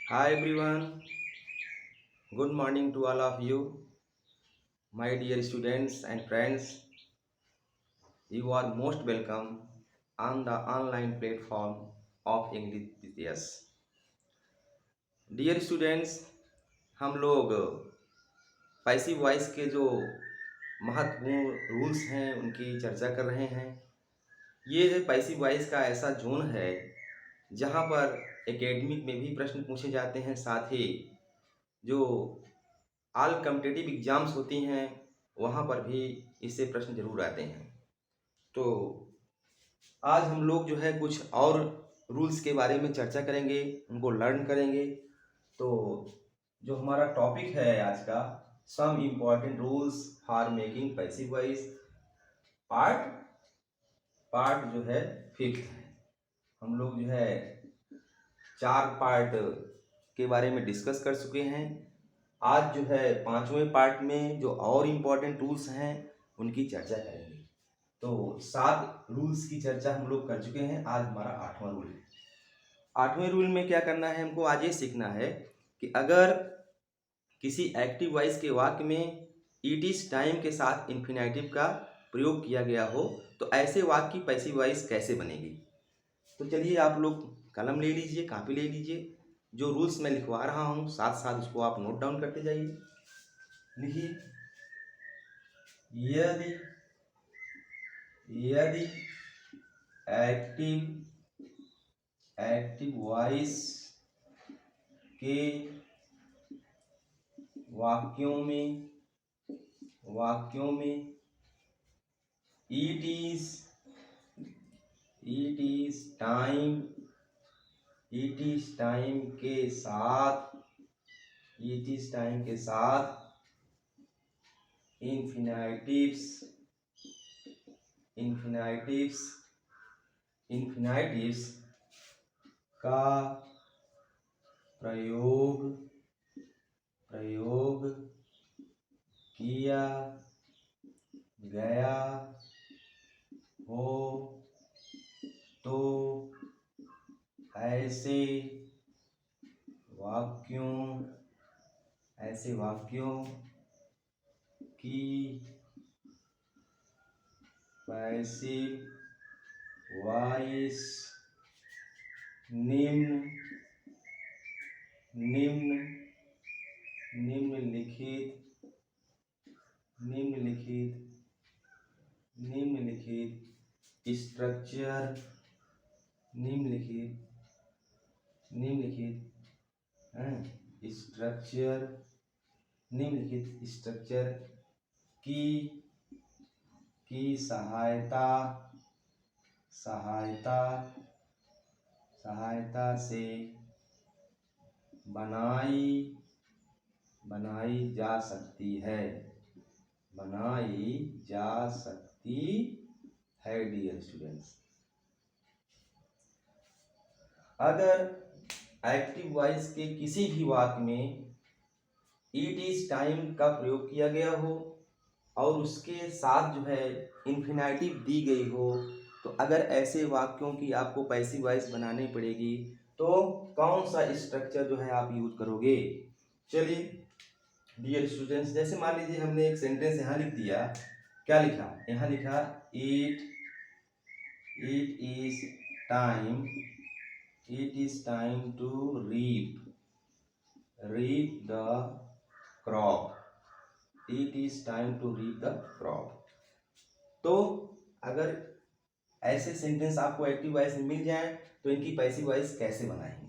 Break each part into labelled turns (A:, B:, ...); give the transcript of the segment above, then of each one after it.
A: Hi everyone, good morning to all of you, my dear students and friends. You are most welcome on the online platform of English BTS. Dear students, हम लोग passive voice के जो महत्वपूर्ण rules हैं उनकी चर्चा कर रहे हैं। ये है पैसिव वॉइस का ऐसा जोन है जहाँ पर एकेडमिक में भी प्रश्न पूछे जाते हैं, साथ ही जो ऑल कम्पिटिटिव एग्जाम्स होती हैं वहाँ पर भी इससे प्रश्न जरूर आते हैं। तो आज हम लोग जो है कुछ और रूल्स के बारे में चर्चा करेंगे, उनको लर्न करेंगे। तो जो हमारा टॉपिक है आज का, some important rules for making passive voice, part part जो है फिफ्थ है। हम लोग जो है 4 पार्ट के बारे में डिस्कस कर चुके हैं। आज जो है 5वें पार्ट में जो और इम्पोर्टेंट रूल्स हैं उनकी चर्चा करेंगे। तो 7 रूल्स की चर्चा हम लोग कर चुके हैं, आज हमारा 8वां रूल है। 8वें रूल में क्या करना है, हमको आज ये सीखना है कि अगर किसी एक्टिव वॉइस के वाक्य में इट इज टाइम के साथ इन्फिनेटिव का प्रयोग किया गया हो तो ऐसे वाक्य की पैसिव वॉइस कैसे बनेगी। तो चलिए आप लोग कलम ले लीजिए, कापी ले लीजिए। जो रूल्स मैं लिखवा रहा हूँ साथ साथ उसको आप नोट डाउन करते जाइए। लिखिए, यदि यदि एक्टिव वॉइस के वाक्यों में इट इज टाइम के साथ इन्फिनेटिव्स का प्रयोग किया गया हो तो ऐसे वाक्यों की पैसिव वॉइस निम्नलिखित स्ट्रक्चर की सहायता से बनाई जा सकती है डियर स्टूडेंट्स। अगर एक्टिव वॉइस के किसी भी वाक्य में इट इज टाइम का प्रयोग किया गया हो और उसके साथ जो है इन्फिनेटिव दी गई हो तो अगर ऐसे वाक्यों की आपको पैसिव वॉइस बनानी पड़ेगी तो कौन सा स्ट्रक्चर जो है आप यूज करोगे। चलिए डियर स्टूडेंट्स, जैसे मान लीजिए हमने एक सेंटेंस यहाँ लिख दिया। क्या लिखा, यहाँ लिखा it is time to reap the crop. तो अगर ऐसे सेंटेंस आपको एक्टिव वॉइस में मिल जाए तो इनकी पैसिव वॉइस कैसे बनाएंगे।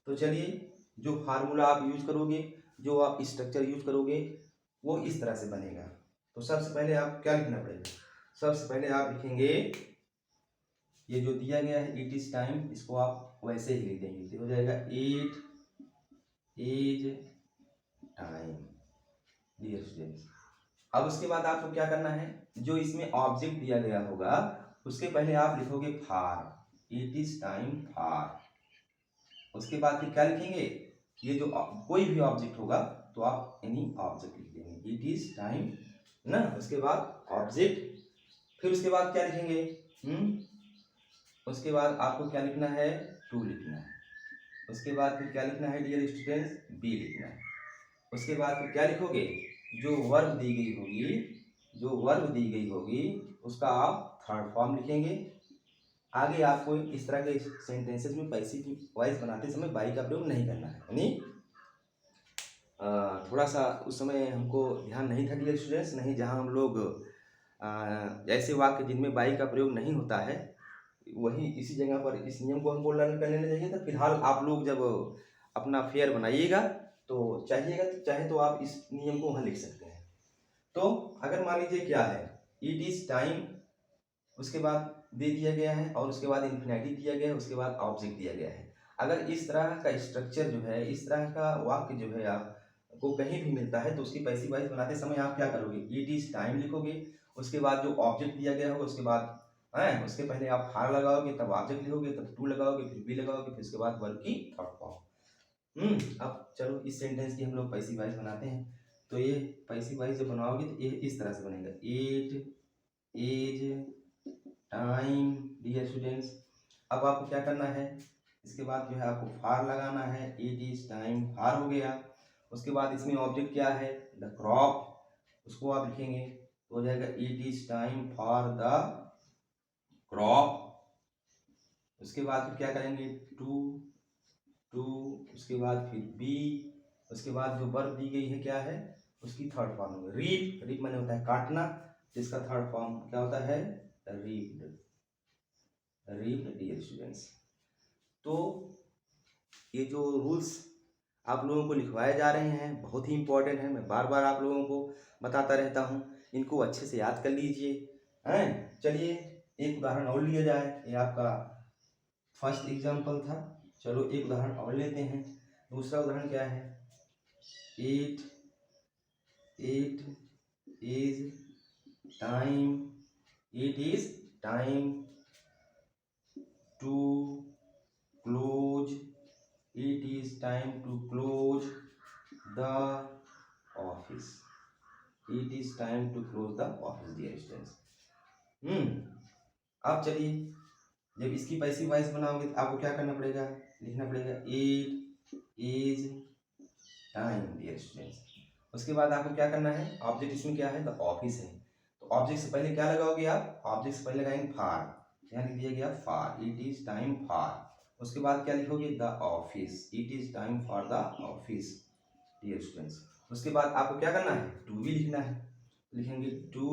A: तो चलिए, जो फार्मूला आप यूज करोगे, जो आप स्ट्रक्चर यूज करोगे वो इस तरह से बनेगा। तो सबसे पहले आप क्या लिखना पड़ेगा, सबसे पहले आप लिखेंगे ये जो दिया गया है इट इज टाइम, इसको आप वैसे ही लिख देंगे तो हो जाएगा it is time dear students. अब उसके बाद आपको क्या करना है, जो इसमें ऑब्जेक्ट दिया गया होगा उसके पहले आप लिखोगे for, it is time for. उसके बाद फिर क्या लिखेंगे, ये जो कोई भी ऑब्जेक्ट होगा तो आप एनी ऑब्जेक्ट लिख देंगे, इट इज टाइम ना। उसके बाद ऑब्जेक्ट, फिर उसके बाद क्या लिखेंगे, उसके बाद आपको क्या लिखना है, टू लिखना है। उसके बाद फिर क्या लिखना है डियर स्टूडेंट्स, बी लिखना है। उसके बाद फिर क्या लिखोगे, जो वर्ब दी गई होगी, जो वर्ब दी गई होगी उसका आप थर्ड फॉर्म लिखेंगे। आगे आपको इस तरह के सेंटेंसेस में पैसिव वॉइस बनाते समय बाई का प्रयोग नहीं करना है, यानी थोड़ा सा उस समय हमको ध्यान नहीं था डियर स्टूडेंट्स, नहीं जहाँ हम लोग ऐसे वाक्य जिनमें बाई का प्रयोग नहीं होता है, वही इसी जगह पर इस नियम को हमको लर्न कर लेना चाहिए था। फिलहाल आप लोग जब अपना फेयर बनाइएगा तो चाहे तो आप इस नियम को वहाँ लिख सकते हैं। तो अगर मान लीजिए क्या है, इट इज़ टाइम, उसके बाद दे दिया गया है और उसके बाद इन्फिनेटिव दिया गया है, उसके बाद ऑब्जेक्ट दिया गया है। अगर इस तरह का स्ट्रक्चर जो है, इस तरह का वाक्य जो है आपको कहीं भी मिलता है तो उसकी पैसिव वॉइस बनाते समय आप क्या करोगे, इट इज़ टाइम लिखोगे, उसके बाद जो ऑब्जेक्ट दिया गया होगा उसके बाद उसके पहले आप फार लगाओगे, तब ऑब्जेक्ट लिखोगे, तब टू लगाओगे, फिर बी लगाओगे, फिर उसके बाद वर्ब की थर्ड फॉर्म। अब चलो इस सेंटेंस की हम लोग पैसिव वॉइस बनाते हैं। तो ये पैसिव वॉइस जब बनाओगे तो ये इस तरह से बनेगा, it is time dear students. अब आपको क्या करना है, इसके बाद जो है आपको फार लगाना है, इट इज टाइम फार हो गया। उसके बाद इसमें ऑब्जेक्ट क्या है, द क्रॉप, उसको आप लिखेंगे तो हो जाएगा it is time for the crop. उसके बाद फिर क्या करेंगे, टू, उसके बाद फिर बी, उसके बाद जो वर्ब दी गई है क्या है, उसकी थर्ड फॉर्म होगी रीप। रीप माने होता है काटना, जिसका थर्ड फॉर्म क्या होता है, रीप्ड, रीप्ड डियर स्टूडेंट्स। तो ये जो रूल्स आप लोगों को लिखवाए जा रहे हैं बहुत ही इंपॉर्टेंट है, मैं बार बार आप लोगों को बताता रहता हूँ, इनको अच्छे से याद कर लीजिए हैं। चलिए एक उदाहरण और लिया जाए, ये आपका फर्स्ट एग्जाम्पल था, चलो एक उदाहरण और लेते हैं। दूसरा उदाहरण क्या है, it is time, it is time to close, it is time to close the office, it is time to close the office dear students। अब चलिए जब इसकी पैसिव वॉइस बनाओगे तो आपको क्या करना पड़ेगा, लिखना पड़ेगा it is time dear students. उसके बाद आपको क्या करना है, ऑब्जेक्ट इसमें क्या है, द ऑफिस है, तो ऑब्जेक्ट से पहले क्या लगाओगे आप, ऑब्जेक्ट से पहले लगाएंगे फार, यहाँ लिख दिया गया for, it is time for. उसके बाद क्या लिखोगे, the office, it is time for the office dear students. उसके बाद आपको क्या करना है, टू बी लिखना है, लिखेंगे टू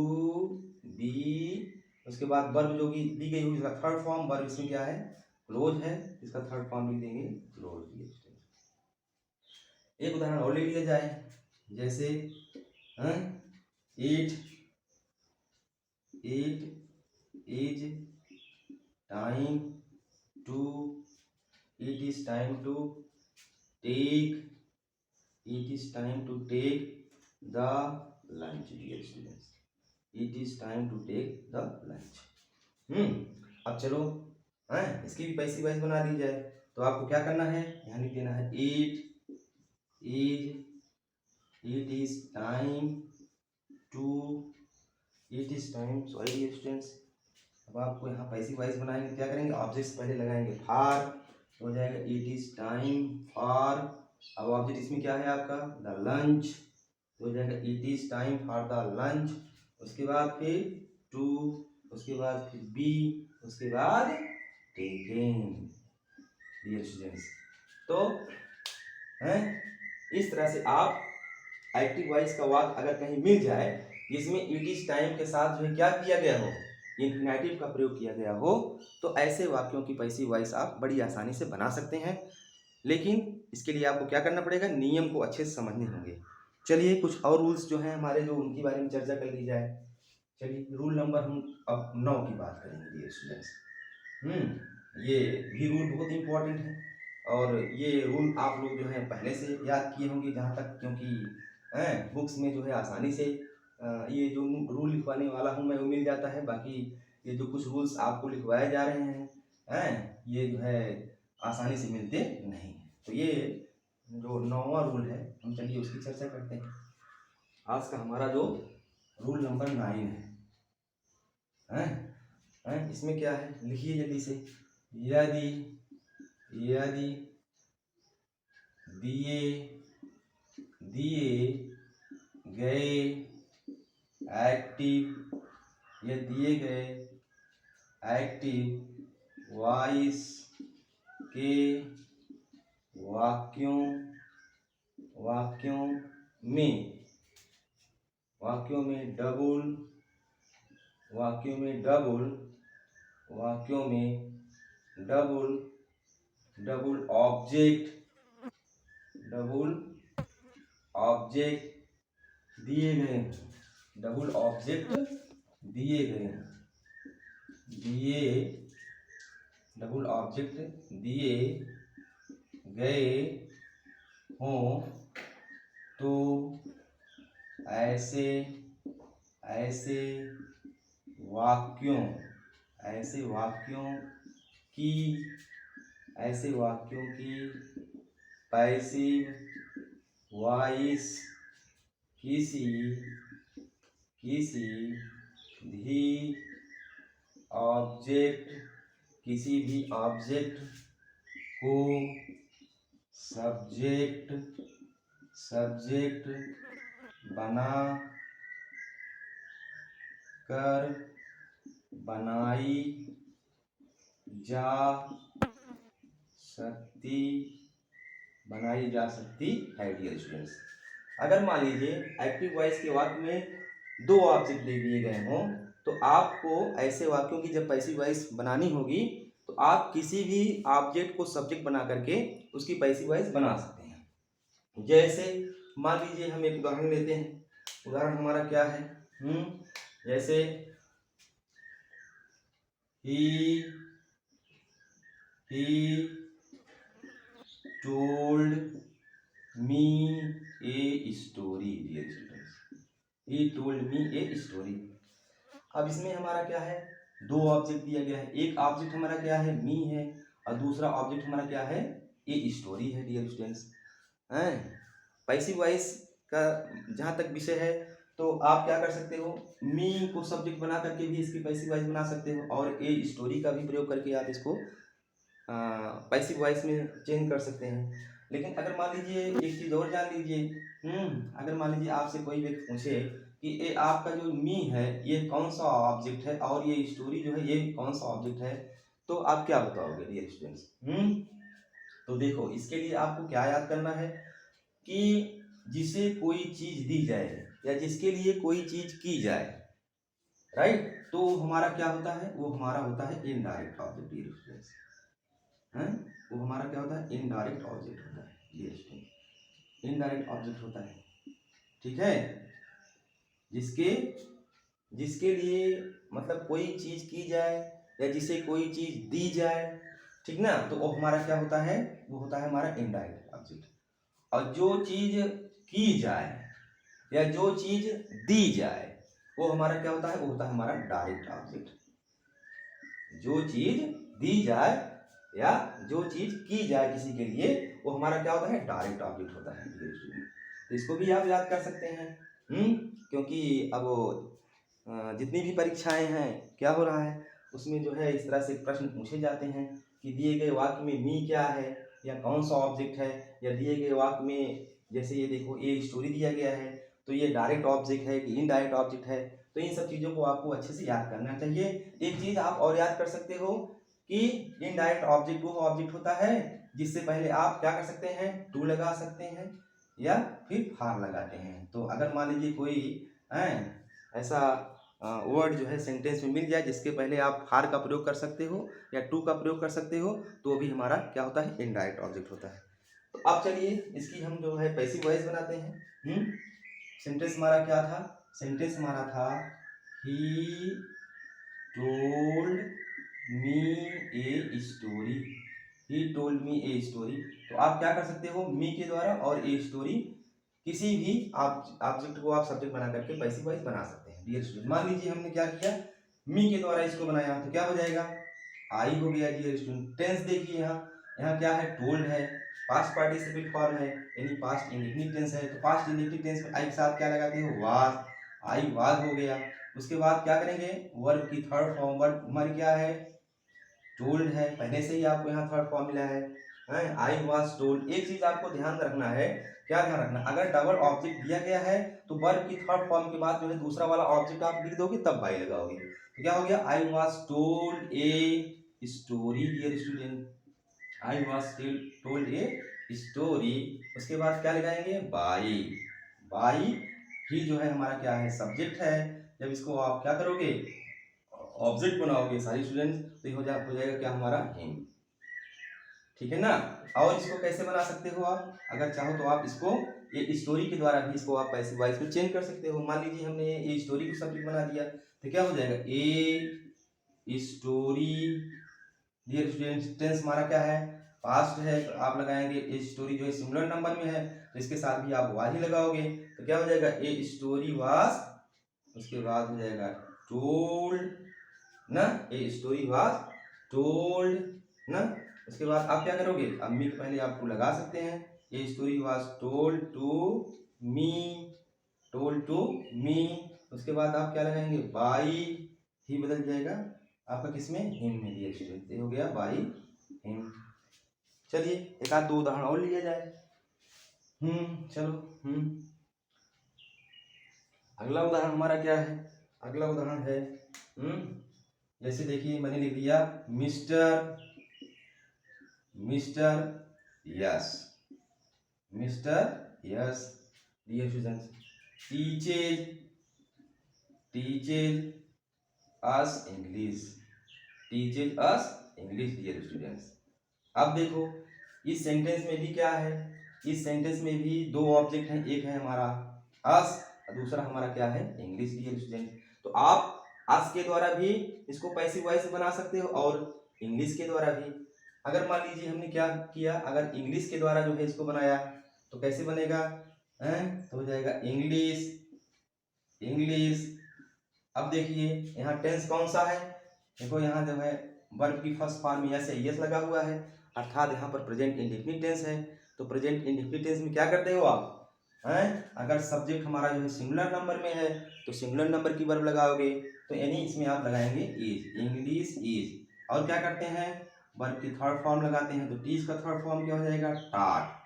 A: बी। उसके बाद वर्ब जो भी दी गई होगी इसका थर्ड फॉर्म, वर्ब इसमें क्या है, क्लोज है, इसका थर्ड फॉर्म लिख देंगे क्लोज डियर स्टूडेंट्स। एक उदाहरण और ले लिया जाए, जैसे it is time to, it is time to take, it is time to take the lunch dear students, it is time to take the lunch। अब चलो इसकी भी पैसिव वॉइस बना दी जाए, तो आपको क्या करना है, यहाँ लिख देना है it is time to, it is time, sorry dear students. अब आपको यहाँ पैसिव वॉइस बनाएंगे, क्या करेंगे, ऑब्जेक्ट्स पहले लगाएंगे फार, हो जाएगा इट इज टाइम फॉर, अब ऑब्जेक्ट इसमें क्या है आपका, द लंच, तो हो जाएगा it is time for the lunch. उसके बाद फिर टू, उसके बाद फिर बी, उसके बाद टेकिंग डियर स्टूडेंट्स। तो इस तरह से आप एक्टिव वॉइस का वाक्य अगर कहीं मिल जाए जिसमें इट इज टाइम के साथ जो है क्या किया गया हो, इन्फिनेटिव का प्रयोग किया गया हो, तो ऐसे वाक्यों की पैसिव वॉइस आप बड़ी आसानी से बना सकते हैं। लेकिन इसके लिए आपको क्या करना पड़ेगा, नियम को अच्छे से समझने होंगे। चलिए कुछ और रूल्स जो हैं हमारे, जो उनके बारे में चर्चा कर ली जाए। चलिए रूल नंबर हम अब 9 की बात करेंगे डियर स्टूडेंट्स। ये भी रूल बहुत इंपॉर्टेंट है और ये रूल आप लोग जो है पहले से याद किए होंगे जहाँ तक, क्योंकि बुक्स में जो है आसानी से ये जो रूल लिखवाने वाला हूँ मैं वो मिल जाता है। बाकी ये जो कुछ रूल्स आपको लिखवाए जा रहे हैं ये जो है आसानी से मिलते नहीं। तो ये जो 9वां रूल है हम चलिए उसकी चर्चा करते हैं। आज का हमारा जो रूल नंबर 9 है इसमें क्या है, लिखिए जल्दी से, यदि दिए दिए गए एक्टिव या दिए गए एक्टिव वॉइस के वाक्यों में वाक्यों में डबल ऑब्जेक्ट दिए गए डबल ऑब्जेक्ट दिए गए डबल ऑब्जेक्ट दिए गए हों तो ऐसे वाक्यों की पैसिव वॉइस किसी भी ऑब्जेक्ट को सब्जेक्ट बना कर बनाई जा सकती है। डियर स्टूडेंट्स, अगर मान लीजिए एक्टिव वॉइस के वाक्य में दो ऑब्जेक्ट ले लिए गए हों तो आपको ऐसे वाक्यों की जब पैसिव वॉइस बनानी होगी तो आप किसी भी ऑब्जेक्ट को सब्जेक्ट बना करके उसकी पैसिव वॉइस बना सकते हैं। जैसे मान लीजिए हम एक उदाहरण लेते हैं। उदाहरण हमारा क्या है? जैसे he told me a story, dear students. he told me a story. अब इसमें हमारा क्या है? दो ऑब्जेक्ट दिया गया है। एक ऑब्जेक्ट हमारा क्या है? मी है, और दूसरा ऑब्जेक्ट हमारा क्या है? ए स्टोरी है। डियर स्टूडेंट्स, पैसिव वॉइस का जहाँ तक विषय है तो आप क्या कर सकते हो? मी को सब्जेक्ट बना करके भी इसकी पैसिव वॉइस बना सकते हो, और ए स्टोरी का भी प्रयोग करके आप इसको पैसिव वॉइस में चेंज कर सकते हैं। लेकिन अगर मान लीजिए एक चीज़ और जान लीजिए, अगर मान लीजिए आपसे कोई व्यक्ति पूछे कि ये आपका जो मी है ये कौन सा ऑब्जेक्ट है और ये स्टोरी जो है ये कौन सा ऑब्जेक्ट है, तो आप क्या बताओगे डियर स्टूडेंट्स? तो देखो, इसके लिए आपको क्या याद करना है कि जिसे कोई चीज दी जाए या जिसके लिए कोई चीज की जाए, राइट, तो हमारा क्या होता है? वो हमारा होता है इनडायरेक्ट ऑब्जेक्ट। डियर स्टूडेंट्स, वो हमारा क्या होता है? इनडायरेक्ट ऑब्जेक्ट होता है। डियर स्टूडेंट्स, इनडायरेक्ट ऑब्जेक्ट होता है, ठीक है, जिसके लिए मतलब कोई चीज की जाए या जिसे कोई चीज दी जाए, ठीक ना, तो वो हमारा क्या होता है? वो होता है हमारा इनडायरेक्ट ऑब्जेक्ट। और जो चीज की जाए या जो चीज दी जाए वो हमारा क्या होता है? वो होता है हमारा डायरेक्ट ऑब्जेक्ट। जो चीज दी जाए या जो चीज की जाए किसी के लिए वो हमारा क्या होता है? डायरेक्ट ऑब्जेक्ट होता है। तो इसको भी आप याद कर सकते हैं, क्योंकि अब जितनी भी परीक्षाएं हैं क्या हो रहा है उसमें जो है इस तरह से प्रश्न पूछे जाते हैं कि दिए गए वाक्य में मी क्या है या कौन सा ऑब्जेक्ट है, या दिए गए वाक्य में जैसे ये देखो ये स्टोरी दिया गया है तो ये डायरेक्ट ऑब्जेक्ट है कि इनडायरेक्ट ऑब्जेक्ट है। तो इन सब चीज़ों को आपको अच्छे से याद करना चाहिए। एक चीज़ आप और याद कर सकते हो कि इनडायरेक्ट ऑब्जेक्ट वो ऑब्जेक्ट होता है जिससे पहले आप क्या कर सकते हैं? टू लगा सकते हैं या फिर फार लगाते हैं। तो अगर मान लीजिए कोई ऐसा वर्ड जो है सेंटेंस में मिल जाए जिसके पहले आप फार का प्रयोग कर सकते हो या टू का प्रयोग कर सकते हो तो भी हमारा क्या होता है? इनडायरेक्ट ऑब्जेक्ट होता है। तो अब चलिए इसकी हम जो है पैसिव वॉइस बनाते हैं। सेंटेंस हमारा क्या था? सेंटेंस हमारा था he told me a story. He told me a story. तो आप क्या कर सकते हो? मी के द्वारा और ए स्टोरी किसी भी ऑब्जेक्ट को आप सब्जेक्ट बना करके पैसिव वॉइस बना सकते हैं। डियर स्टूडेंट, मान लीजिए हमने क्या किया? मी के द्वारा इसको बनाया तो क्या हो जाएगा? आई हो गया। डियर स्टूडेंट, टेंस देखिए यहाँ क्या है? टोल्ड है, पास्ट पार्टिसिपल फॉर्म है यानी पास्ट इंडेफिनिट टेंस है। तो पास्ट इंडेफिनिट टेंस में आई के साथ क्या लगाते हो? वाज। आई वाज हो गया। उसके बाद क्या करेंगे? वर्ब की थर्ड फॉर्म। वर्ब हमारी क्या है? टोल्ड है, पहले से ही आपको यहाँ थर्ड फॉर्म मिला है। आई वाज टोल्ड। एक चीज आपको ध्यान रखना है, क्या ध्यान रखना, अगर डबल ऑब्जेक्ट दिया गया है तो वर्ब की थर्ड फॉर्म के बाद जो है दूसरा वाला ऑब्जेक्ट आप लिख दोगे तब बाई लगाओगे। तो क्या हो गया, I was told a story dear student, I was told a story. उसके बाद क्या लगाएंगे, बाई। बाई ही जो है हमारा क्या है, सब्जेक्ट है। जब इसको आप क्या करोगे, ऑब्जेक्ट बनाओगे सारी स्टूडेंट्स, तो ये हो जाएगा क्या हमारा, हिम। ठीक है ना। और इसको कैसे बना सकते हो आप, अगर चाहो तो आप इसको ये स्टोरी के द्वारा भी इसको आप पैसिव वॉइस में चेंज कर सकते हो। मान लीजिए हमने ये स्टोरी को सब्जेक्ट बना दिया तो क्या हो जाएगा, a story. Dear students tense हमारा क्या है, पास्ट है, तो आप लगाएंगे ए स्टोरी जो है सिंगुलर नंबर में है तो इसके साथ भी आप वाज ही लगाओगे। तो क्या हो जाएगा, ए स्टोरी वाज, उसके बाद हो जाएगा टोल्ड ना, ए स्टोरी वाज टोल्ड ना। उसके बाद आप क्या करोगे, अब मी के पहले आप टू लगा सकते हैं, a story was told to me, told to me. उसके बाद आप क्या लगाएंगे, बाई, ही बदल जाएगा आपका किसमें, हिम में। दिया स्टूडेंट ये हो गया बाई हिम। चलिए एक आध दो उदाहरण और लिया जाए। चलो अगला उदाहरण हमारा क्या है, अगला उदाहरण है जैसे देखिए मैंने लिख दिया mister, mister yes, mister yes. Dear students teaches, teaches us English, teaches us English. Dear students अब देखो इस सेंटेंस में भी क्या है, इस सेंटेंस में भी दो ऑब्जेक्ट हैं, एक है हमारा अस और दूसरा हमारा क्या है, इंग्लिश। डियर स्टूडेंट तो आप अस के द्वारा भी इसको पैसिव वॉइस बना सकते हो और इंग्लिश के द्वारा भी। अगर मान लीजिए हमने क्या किया, अगर इंग्लिश के द्वारा जो है इसको बनाया तो कैसे बनेगा, तो हो जाएगा इंग्लिश, इंग्लिश। अब देखिए यहाँ टेंस कौन सा है, देखो यहाँ जो है वर्ब की फर्स्ट फॉर्म में यस है, यस लगा हुआ है, अर्थात यहाँ पर प्रेजेंट इंडेफिनिट टेंस है। तो प्रेजेंट इंडेफिनिट टेंस में क्या करते हो आप, अगर सब्जेक्ट हमारा जो है सिंगुलर नंबर में है तो सिंगुलर नंबर की वर्ब लगाओगे, तो यानी इसमें आप लगाएंगे इज, इंग्लिश इज। और क्या करते हैं, वर्ब की थर्ड फॉर्म लगाते हैं, तो टीज का थर्ड फॉर्म क्या हो जाएगा, टाट।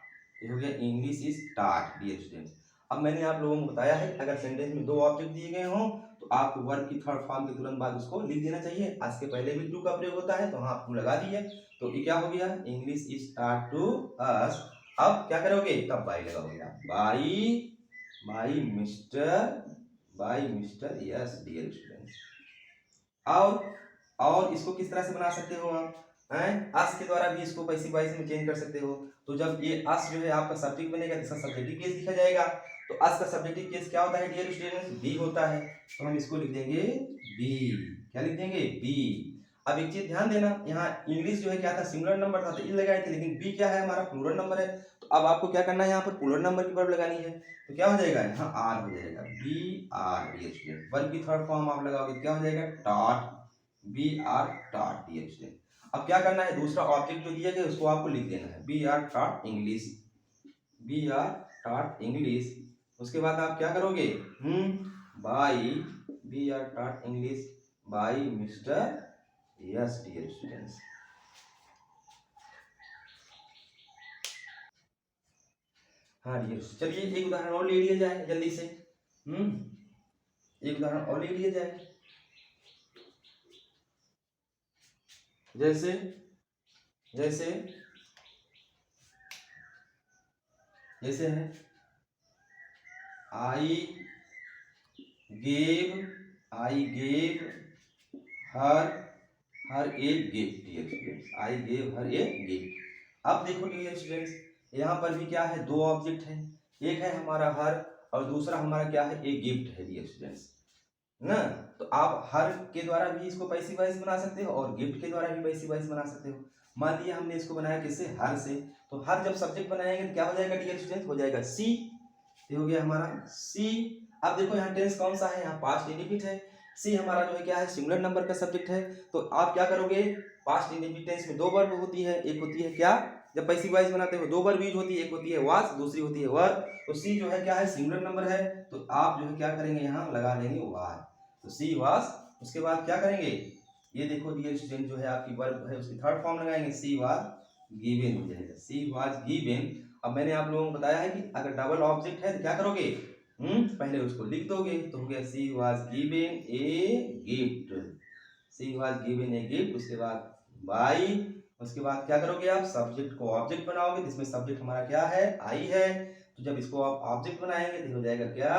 A: ये हो गया इंग्लिश इज टाट। डियर स्टूडेंट्स अब मैंने आप लोगों को बताया है अगर सेंटेंस में दो ऑब्जेक्ट दिए गए हों तो आपको वर्ब की थर्ड फॉर्म के तुरंत बाद उसको लिख देना चाहिए। आज के पहले भी टू का प्रयोग होता है तो हाँ टू लगा दिए, तो ये क्या हो गया, English is taught to us. अब क्या करोगे, तब बाई लगाओगे आप, by, by mister, by mister yes. Dear students और इसको किस तरह से बना सकते हो आप, अस के द्वारा भी इसको पैसिव वॉइस में चेंज कर सकते हो। तो जब ये अस जो है आपका सब्जेक्ट बनेगा तो इसका सब्जेक्टिव केस लिखा जाएगा। तो अस का सब्जेक्टिव केस क्या होता है डियर स्टूडेंट्स, बी होता है, तो हम इसको लिख देंगे बी। क्या लिख देंगे, बी। अब एक चीज ध्यान देना, यहाँ इंग्लिश जो है क्या था, सिंगुलर नंबर था तो ई लगाए थे, लेकिन बी क्या है हमारा प्लूरल नंबर है। तो अब आपको क्या करना है, यहाँ पर प्लूरल नंबर की वर्ब लगानी है, तो क्या हो जाएगा, यहाँ आर हो जाएगा, be are. Dear student verb की थर्ड फॉर्म आप लगाओगे क्या हो जाएगा, taught, be are taught. Dear student अब क्या करना है, दूसरा ऑब्जेक्ट जो दिया गया उसको आपको लिख देना है, be are taught English, be are taught English. उसके बाद आप क्या करोगे, by, be are taught English by mister yes. Dear students हाँ डियर, चलिए एक उदाहरण और ले लिया जाए जल्दी से। एक उदाहरण और ले लिया जाए, जैसे जैसे जैसे है I gave her a gift. Dear students I gave her a gift. अब देखो डियर स्टूडेंट्स यहाँ पर भी क्या है, दो ऑब्जेक्ट है, एक है हमारा हर और दूसरा हमारा क्या है, ए गिफ्ट है। डियर स्टूडेंट्स ना, तो आप हर के द्वारा भी इसको पैसिव वॉइस बना सकते हो और गिफ्ट के द्वारा भी पैसिव वॉइस बना सकते हो। मान लिया हमने इसको बनाया किससे, हर से, तो हर जब सब्जेक्ट बनाएंगे तो क्या हो जाएगा डियर स्टूडेंट्स, हो जाएगा सी। ये हो गया हमारा सी। अब देखो यहाँ टेंस कौन सा है, यहाँ पास्ट इंडेफिनिट है, सी हमारा जो है क्या है, सिंगुलर नंबर का सब्जेक्ट है। तो आप क्या करोगे, पास्ट इंडेफिनिट टेंस में दो वर्ब होती है, एक होती है क्या, जब पैसिव वॉइस बनाते हो दो वर्ब यूज होती है, एक होती है वाज, दूसरी होती है वर। तो सी जो है क्या है, सिंगुलर नंबर है, तो आप जो है क्या करेंगे, यहाँ लगा देंगे वाज, तो सी वाज। उसके बाद क्या करेंगे, ये देखो डियर स्टूडेंट जो है आपकी वर्ब है उसकी थर्ड फॉर्म लगाएंगे, सी वाज गिवन हो जाएगा, सी वाज गिवन। अब मैंने आप लोगों को बताया है कि अगर डबल ऑब्जेक्ट है तो क्या करोगे, पहले उसको लिख दोगे, तो हो गया she was given a gift, she was given a gift. उसके बाद बाई, उसके बाद क्या करोगे आप, सब्जेक्ट को ऑब्जेक्ट बनाओगे, जिसमें सब्जेक्ट हमारा क्या है, आई है। तो जब इसको आप ऑब्जेक्ट बनाएंगे तो हो जाएगा क्या,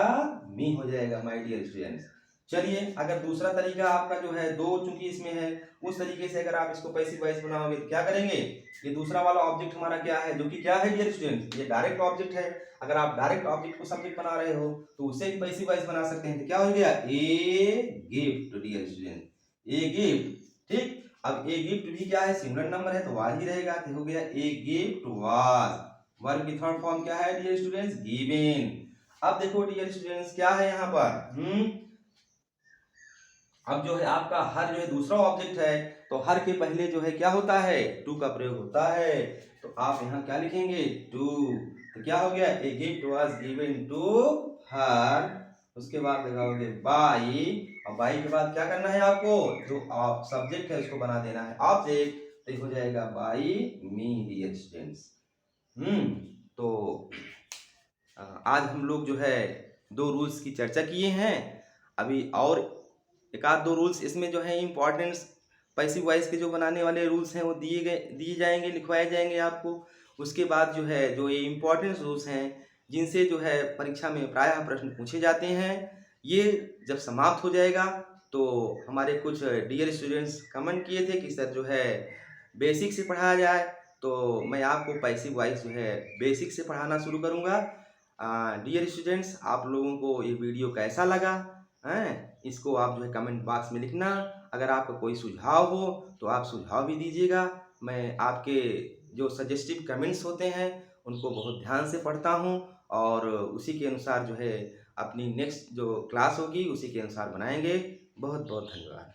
A: मी हो जाएगा माय डियर स्टूडेंट्स। चलिए अगर दूसरा तरीका आपका जो है दो, चूंकि इसमें है, उस तरीके से अगर आप इसको पैसिव वॉइस बनाओगे तो क्या करेंगे, ये दूसरा वाला ऑब्जेक्ट हमारा क्या है, जो कि क्या है डियर स्टूडेंट्स, ये डायरेक्ट ऑब्जेक्ट है। अगर आप डायरेक्ट ऑब्जेक्ट को सब्जेक्ट बना रहे हो तो उसे भी पैसिव वॉइस बना सकते हैं। तो क्या हो गया, a gift dear student, a gift. ठीक, अब ए गिफ्ट भी क्या है, सिंगुलर नंबर है तो वाज ही रहेगा, तो हो गया ए गिफ्ट वाज। वर्ब की थर्ड फॉर्म क्या है डियर स्टूडेंट्स, गिवन। अब देखो डियर स्टूडेंट्स क्या है यहाँ पर, अब जो है आपका हर जो है दूसरा ऑब्जेक्ट है, तो हर के पहले जो है क्या होता है, टू का प्रयोग होता है। तो आप यहाँ क्या लिखेंगे, टू। तो क्या हो गया, a gift was given to her. उसके बाद लगाओगे बाई, और बाई के बाद क्या करना है आपको, जो आप सब्जेक्ट है उसको बना देना है ऑब्जेक्ट, तो हो जाएगा बाई मी डियर स्टूडेंट्स। तो आज हम लोग जो है दो रूल्स की चर्चा किए हैं। अभी और एक आध दो रूल्स इसमें जो है इम्पोर्टेंट्स पैसिव वॉइस के जो बनाने वाले रूल्स हैं वो दिए जाएंगे, लिखवाए जाएंगे आपको। उसके बाद जो है जो ये इम्पोर्टेंट रूल्स हैं जिनसे जो है परीक्षा में प्रायः प्रश्न पूछे जाते हैं, ये जब समाप्त हो जाएगा तो हमारे कुछ डियर स्टूडेंट्स कमेंट किए थे कि सर जो है बेसिक से पढ़ाया जाए, तो मैं आपको पैसिव वॉइस जो है बेसिक से पढ़ाना शुरू करूँगा। डियर स्टूडेंट्स, आप लोगों को ये वीडियो कैसा लगा हैं, इसको आप जो है कमेंट बॉक्स में लिखना। अगर आपका कोई सुझाव हो तो आप सुझाव भी दीजिएगा। मैं आपके जो सजेस्टिव कमेंट्स होते हैं उनको बहुत ध्यान से पढ़ता हूँ, और उसी के अनुसार जो है अपनी नेक्स्ट जो क्लास होगी उसी के अनुसार बनाएंगे। बहुत बहुत धन्यवाद।